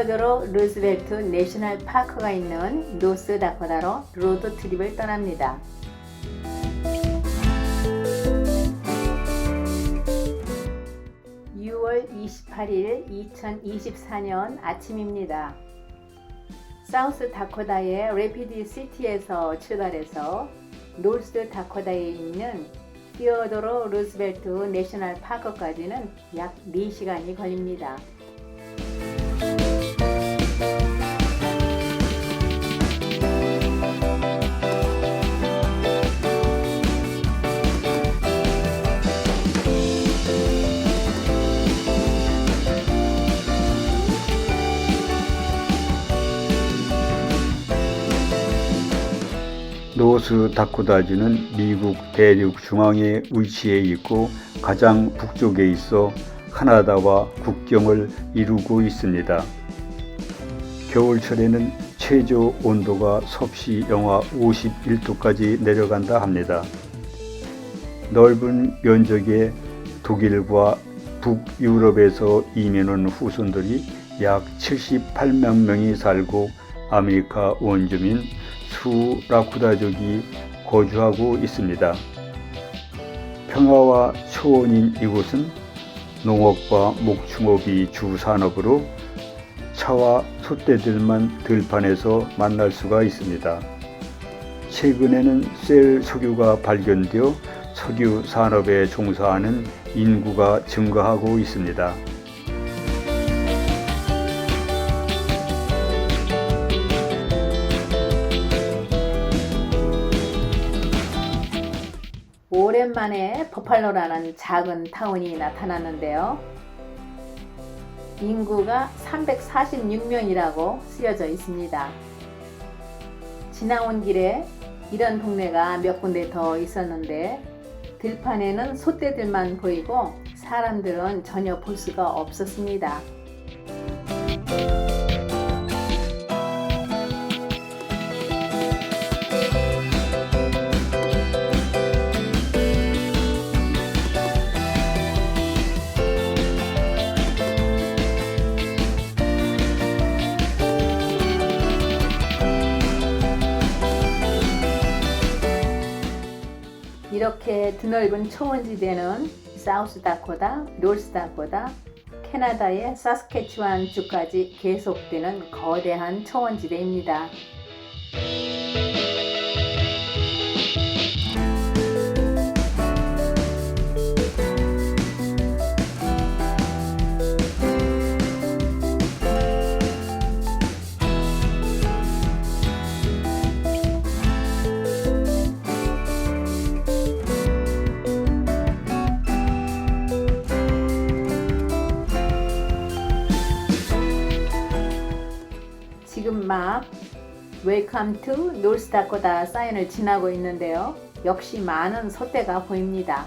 티어도로 루즈벨트 내셔널 파크가 있는 노스다코타로 로드트립을 떠납니다. 6월 28일 2024년 아침입니다. 사우스다코타의 레피드 시티에서 출발해서 노스다코타에 있는 티어도로 루즈벨트 내셔널 파크까지는 약 4시간이 걸립니다. 노스다코타주는 미국 대륙 중앙에 위치해 있고 가장 북쪽에 있어 캐나다와 국경을 이루고 있습니다. 겨울철에는 최저 온도가 섭씨 영하 51도까지 내려간다 합니다. 넓은 면적의 독일과 북유럽에서 이민 온 후손들이 약 78만 명이 살고 아메리카 원주민 수라쿠다족이 거주하고 있습니다. 평화와 초원인 이곳은 농업과 목축업이 주 산업으로 차와 소떼들만 들판에서 만날 수가 있습니다. 최근에는 셀 석유가 발견되어 석유 산업에 종사하는 인구가 증가하고 있습니다. 오랜만에 버팔로라는 작은 타운이 나타났는데요. 인구가 346명이라고 쓰여져 있습니다. 지나온 길에 이런 동네가 몇 군데 더 있었는데 들판에는 소떼들만 보이고 사람들은 전혀 볼 수가 없었습니다. 이렇게 드넓은 초원지대는 사우스다코타, 노스다코타, 캐나다의 사스캐추완 주까지 계속되는 거대한 초원지대입니다. 지금 막 웰컴 투 노스다코타 사인을 지나고 있는데요. 역시 많은 소떼가 보입니다.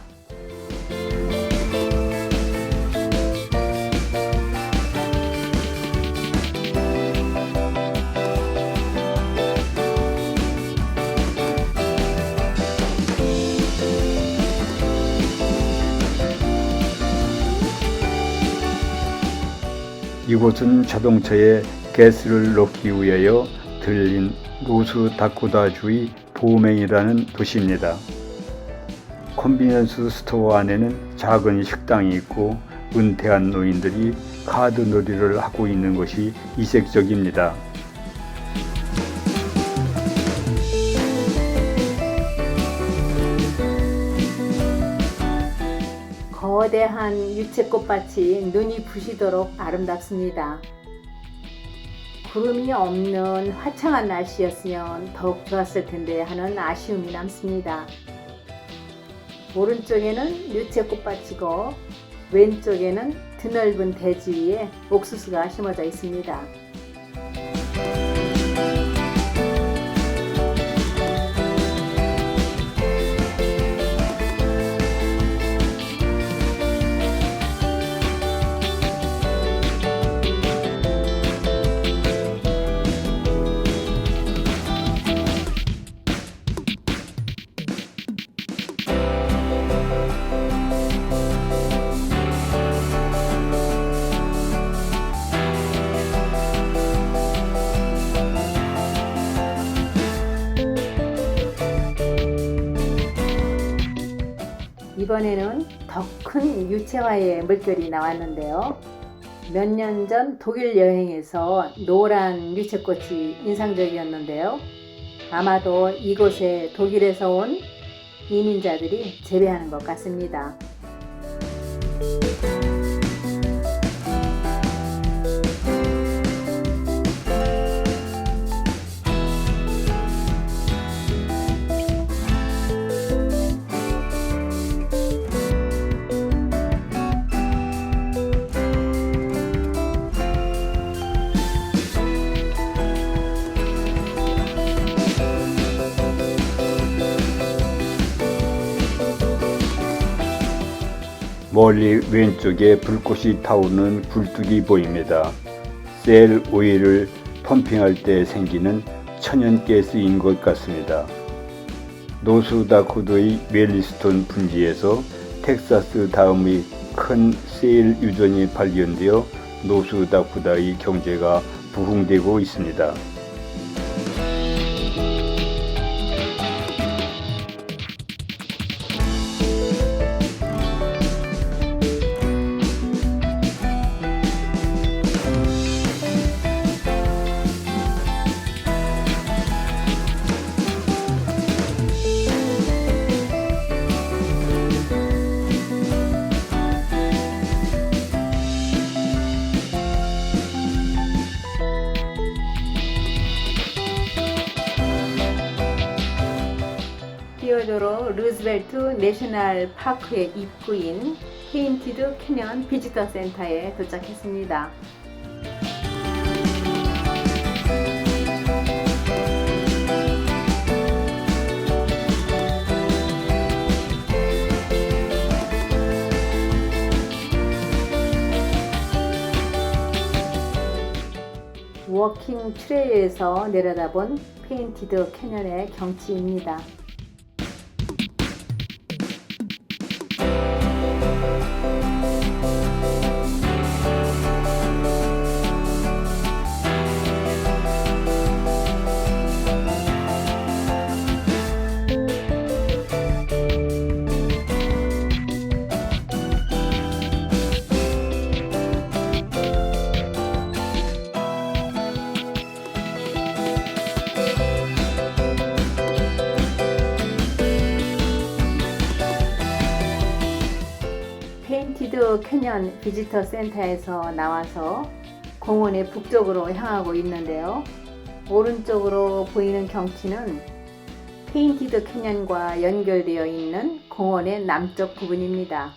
이곳은 자동차에 가스를 넣기 위하여 들린 노스다코타주의 보맹이라는 도시입니다. 컨비니언스 스토어 안에는 작은 식당이 있고 은퇴한 노인들이 카드 놀이를 하고 있는 것이 이색적입니다. 거대한 유채꽃밭이 눈이 부시도록 아름답습니다. 구름이 없는 화창한 날씨였으면 더욱 좋았을 텐데 하는 아쉬움이 남습니다. 오른쪽에는 유채꽃밭이고 왼쪽에는 드넓은 대지 위에 옥수수가 심어져 있습니다. 이번에는 더 큰 유채화의 물결이 나왔는데요. 몇 년 전 독일 여행에서 노란 유채꽃이 인상적이었는데요. 아마도 이곳에 독일에서 온 이민자들이 재배하는 것 같습니다. 멀리 왼쪽에 불꽃이 타오르는 굴뚝이 보입니다. 셀 오일을 펌핑할 때 생기는 천연가스인 것 같습니다. 노스다코다의 웰리스톤 분지에서 텍사스 다음의 큰 세일 유전이 발견되어 노스다코다의 경제가 부흥되고 있습니다. 티오도로 루즈벨트 내셔널 파크의 입구인 페인티드 캐년 비지터 센터에 도착했습니다. 워킹 트레일에서 내려다본 페인티드 캐년의 경치입니다. 페인티드 캐년 비지터 센터에서 나와서 공원의 북쪽으로 향하고 있는데요. 오른쪽으로 보이는 경치는 페인티드 캐년과 연결되어 있는 공원의 남쪽 부분입니다.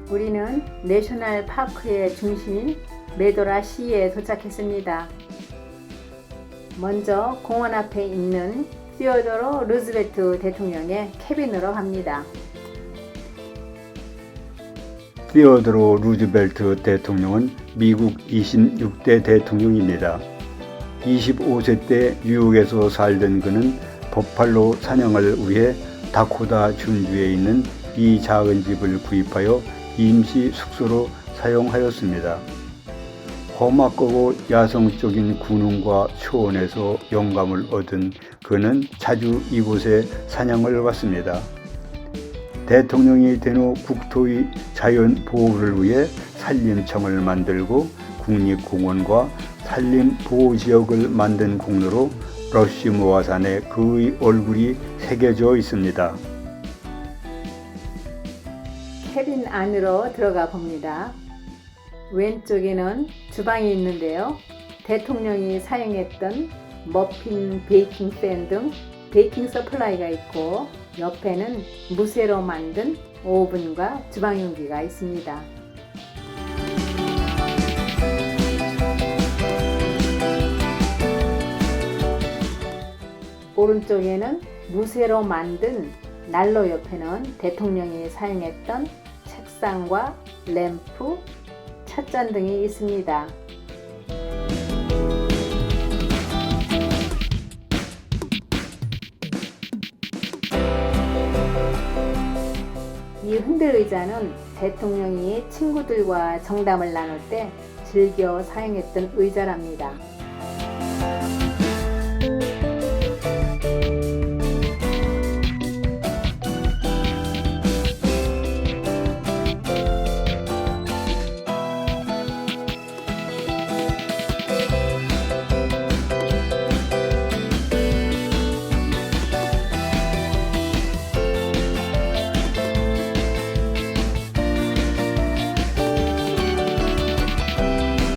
우리는 내셔널 파크의 중심인 메도라 시에 도착했습니다. 먼저 공원 앞에 있는 티오도로 루즈벨트 대통령의 캐빈으로 갑니다. 티오도로 루즈벨트 대통령은 미국 26대 대통령입니다. 25세 때 뉴욕에서 살던 그는 버팔로 사냥을 위해 다코다 준주에 있는 이 작은 집을 구입하여 임시 숙소로 사용하였습니다. 험악하고 야성적인 군웅과 초원에서 영감을 얻은 그는 자주 이곳에 사냥을 갔습니다. 대통령이 된 후 국토의 자연 보호를 위해 산림청을 만들고 국립공원과 산림보호지역을 만든 공로로 러시모아산에 그의 얼굴이 새겨져 있습니다. 캐빈 안으로 들어가 봅니다. 왼쪽에는 주방이 있는데요. 대통령이 사용했던 머핀, 베이킹 팬 등 베이킹 서플라이가 있고 옆에는 무쇠로 만든 오븐과 주방용기가 있습니다. 오른쪽에는 무쇠로 만든 난로 옆에는 대통령이 사용했던 책상과 램프, 찻잔 등이 있습니다. 이 흔들 의자는 대통령이 친구들과 정담을 나눌 때 즐겨 사용했던 의자랍니다.